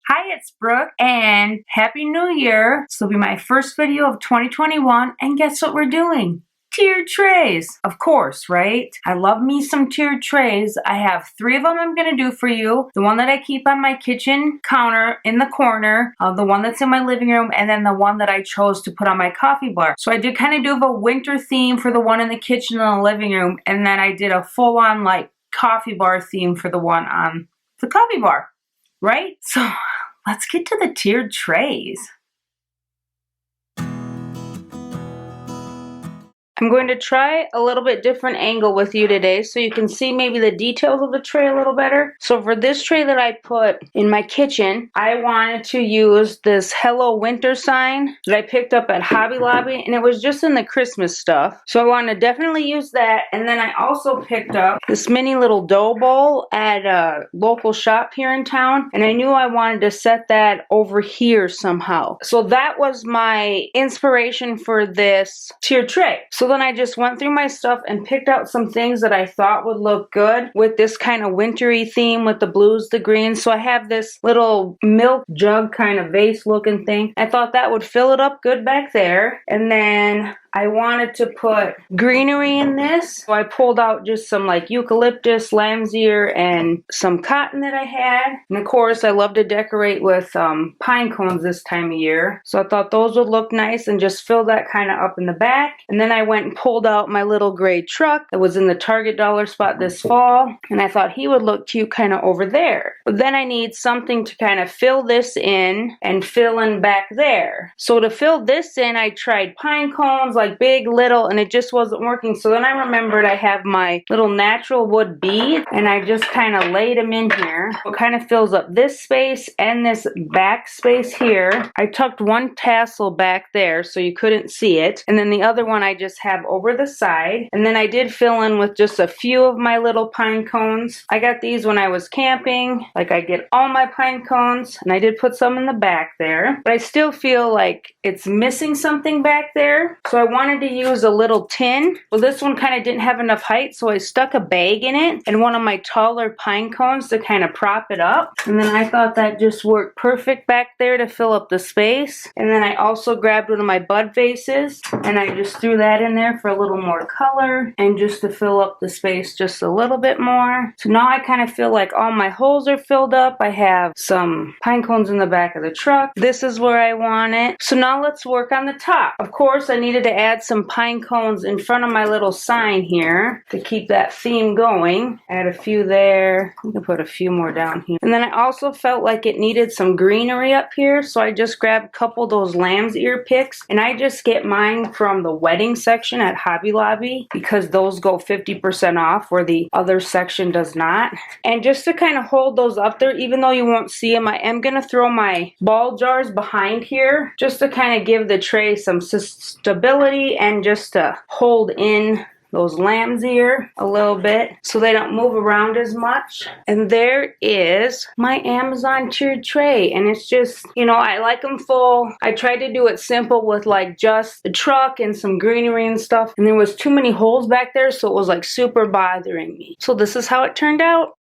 Hi, it's Brooke, and Happy New Year. This will be my first video of 2021, and guess what we're doing? Tiered trays. Of course, right? I love me some tiered trays. I have 3 of them I'm going to do for you. The one that I keep on my kitchen counter in the corner, the one that's in my living room, and then the one that I chose to put on my coffee bar. So I did kind of do a winter theme for the one in the kitchen and the living room, and then I did a full-on like coffee bar theme for the one on the coffee bar, right? So let's get to the tiered trays. I'm going to try a little bit different angle with you today so you can see maybe the details of the tray a little better. So for this tray that I put in my kitchen, I wanted to use this Hello Winter sign that I picked up at Hobby Lobby, and it was just in the Christmas stuff. So I want to definitely use that. And then I also picked up this mini little dough bowl at a local shop here in town, and I knew I wanted to set that over here somehow. So that was my inspiration for this tiered tray. So then I just went through my stuff and picked out some things that I thought would look good with this kind of wintry theme with the blues, the greens. So I have this little milk jug kind of vase looking thing. I thought that would fill it up good back there. And then I wanted to put greenery in this. So I pulled out just some like eucalyptus, lamb's ear, and some cotton that I had. And of course, I love to decorate with pine cones this time of year. So I thought those would look nice and just fill that kind of up in the back. And then I went and pulled out my little gray truck that was in the Target dollar spot this fall. And I thought he would look cute kind of over there. But then I need something to kind of fill this in and fill in back there. So to fill this in, I tried pine cones, like big, little, and it just wasn't working. So then I remembered I have my little natural wood bead, and I just kind of laid them in here. It kind of fills up this space and this back space here. I tucked one tassel back there so you couldn't see it, and then the other one I just have over the side. And then I did fill in with just a few of my little pine cones. I got these when I was camping. Like, I get all my pine cones, and I did put some in the back there, but I still feel like it's missing something back there. So I wanted to use a little tin. Well, this one kind of didn't have enough height, so I stuck a bag in it and one of my taller pine cones to kind of prop it up. And then I thought that just worked perfect back there to fill up the space. And then I also grabbed one of my bud vases and I just threw that in there for a little more color and just to fill up the space just a little bit more. So now I kind of feel like all my holes are filled up. I have some pine cones in the back of the truck. This is where I want it. So now let's work on the top. Of course, I needed to add some pine cones in front of my little sign here to keep that theme going. Add a few there. I'm gonna put a few more down here. And then I also felt like it needed some greenery up here, so I just grabbed a couple of those lamb's ear picks, and I just get mine from the wedding section at Hobby Lobby because those go 50% off where the other section does not. And just to kind of hold those up there, even though you won't see them, I am gonna throw my ball jars behind here just to kind of give the tray some stability and just to hold in those lamb's ear a little bit so they don't move around as much. And there is my Amazon tiered tray, and it's just, you know, I like them full. I tried to do it simple with like just the truck and some greenery and stuff, and there was too many holes back there, so it was like super bothering me. So this is how it turned out.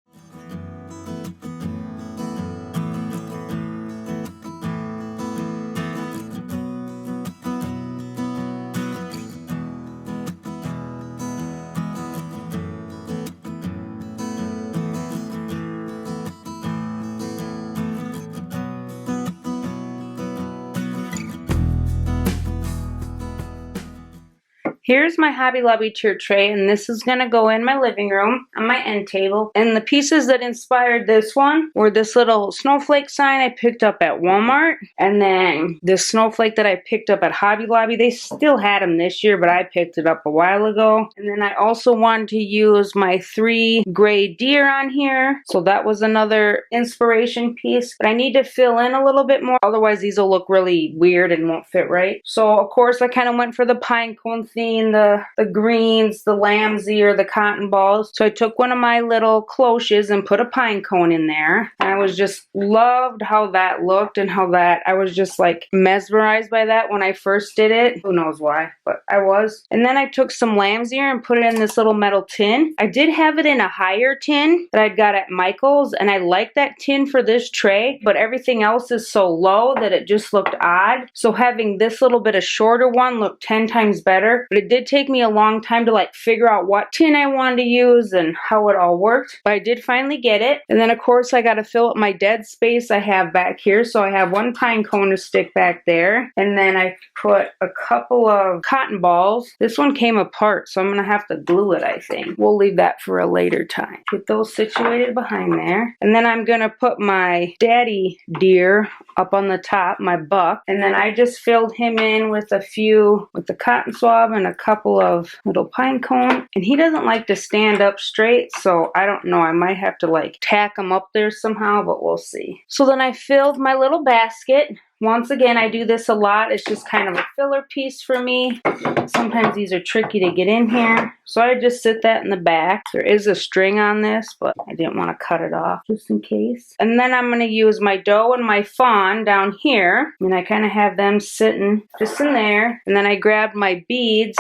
Here's my Hobby Lobby tiered tray, and this is gonna go in my living room on my end table. And the pieces that inspired this one were this little snowflake sign I picked up at Walmart, and then this snowflake that I picked up at Hobby Lobby. They still had them this year, but I picked it up a while ago. And then I also wanted to use my 3 gray deer on here, so that was another inspiration piece. But I need to fill in a little bit more, otherwise these will look really weird and won't fit right. So of course I kind of went for the pine cone theme. between the greens, the lamb's ear, the cotton balls. So I took one of my little cloches and put a pine cone in there. And I was just loved how that looked and how that, I was just like mesmerized by that when I first did it. Who knows why, but I was. And then I took some lamb's ear and put it in this little metal tin. I did have it in a higher tin that I'd got at Michael's, and I like that tin for this tray, but everything else is so low that it just looked odd. So having this little bit of shorter one looked 10 times better, but it did take me a long time to like figure out what tin I wanted to use and how it all worked, but I did finally get it. And then of course I got to fill up my dead space I have back here, so I have one pine cone to stick back there, and then I put a couple of cotton balls. This one came apart, so I'm gonna have to glue it, I think. We'll leave that for a later time. Get those situated behind there, and then I'm gonna put my daddy deer up on the top, my buck, and then I just filled him in with a few with the cotton swab and a couple of little pine cone, and he doesn't like to stand up straight, so I don't know, I might have to like tack him up there somehow, but we'll see. So then I filled my little basket. Once again, I do this a lot. It's just kind of a filler piece for me. Sometimes these are tricky to get in here, so I just sit that in the back. There is a string on this, but I didn't want to cut it off just in case. And then I'm going to use my doe and my fawn down here, and I kind of have them sitting just in there. And then I grabbed my beads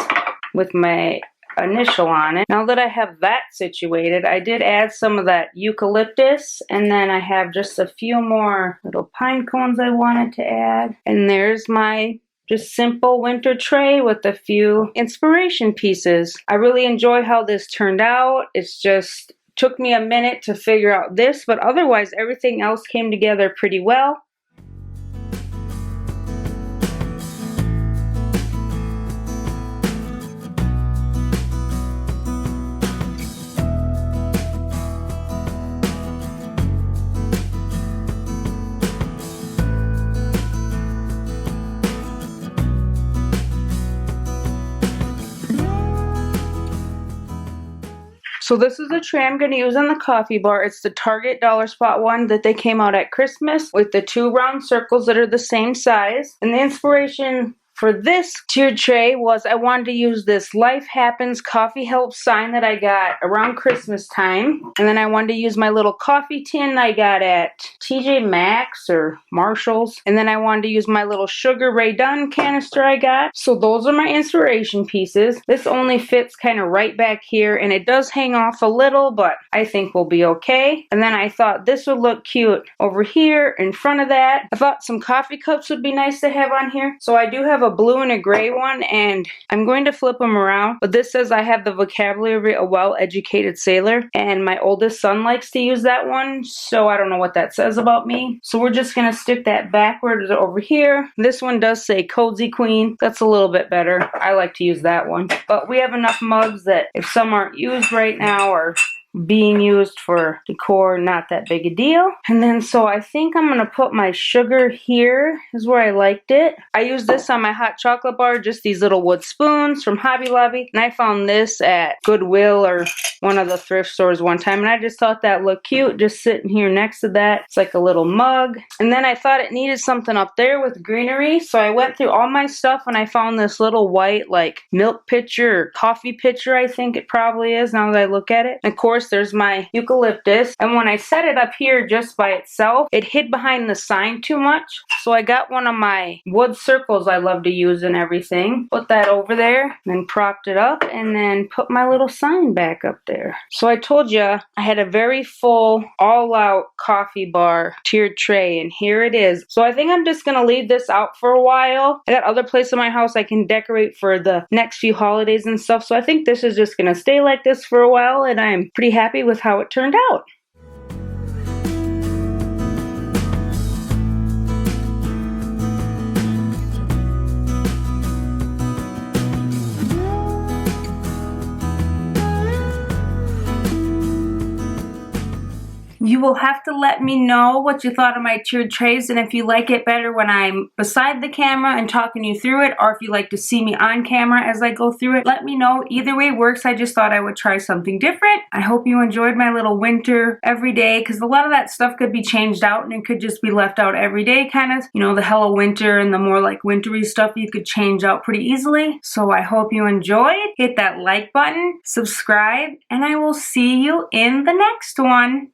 with my initial on it. Now that I have that situated, I did add some of that eucalyptus, and then I have just a few more little pine cones I wanted to add. And there's my just simple winter tray with a few inspiration pieces. I really enjoy how this turned out. It's just took me a minute to figure out this, but otherwise everything else came together pretty well. So this is the tray I'm going to use on the coffee bar. It's the Target Dollar Spot one that they came out at Christmas with the 2 round circles that are the same size. And the inspiration for this tiered tray was I wanted to use this Life Happens Coffee Helps sign that I got around Christmas time. And then I wanted to use my little coffee tin I got at TJ Maxx or Marshall's. And then I wanted to use my little Sugar Ray Dunn canister I got. So those are my inspiration pieces. This only fits kind of right back here, and it does hang off a little, but I think we'll be okay. And then I thought this would look cute over here in front of that. I thought some coffee cups would be nice to have on here. So I do have a blue and a gray one, and I'm going to flip them around, but this says I have the vocabulary a well-educated sailor, and my oldest son likes to use that one, so I don't know what that says about me. So we're just gonna stick that backwards over here. This one does say Cozy Queen. That's a little bit better. I like to use that one, but we have enough mugs that if some aren't used right now or being used for decor, not that big a deal. And then so I think I'm gonna put my sugar here is where I liked it. I used this on my hot chocolate bar, just these little wood spoons from Hobby Lobby, and I found this at Goodwill or one of the thrift stores one time, and I just thought that looked cute just sitting here next to that. It's like a little mug. And then I thought it needed something up there with greenery, so I went through all my stuff and I found this little white like milk pitcher or coffee pitcher, I think it probably is now that I look at it. And of course there's my eucalyptus, and when I set it up here just by itself, it hid behind the sign too much, so I got one of my wood circles I love to use and everything, put that over there, then propped it up, and then put my little sign back up there. So I told you I had a very full all-out coffee bar tiered tray, and here it is. So I think I'm just gonna leave this out for a while. I got other places in my house I can decorate for the next few holidays and stuff, so I think this is just gonna stay like this for a while, and I'm pretty happy with how it turned out. You You will have to let me know what you thought of my tiered trays and if you like it better when I'm beside the camera and talking you through it, or if you like to see me on camera as I go through it. Let me know. Either way works. I just thought I would try something different. I hope you enjoyed my little winter every day, because a lot of that stuff could be changed out and it could just be left out every day, kind of. You know, the Hello Winter and the more like wintry stuff you could change out pretty easily. So I hope you enjoyed. Hit that like button, subscribe, and I will see you in the next one.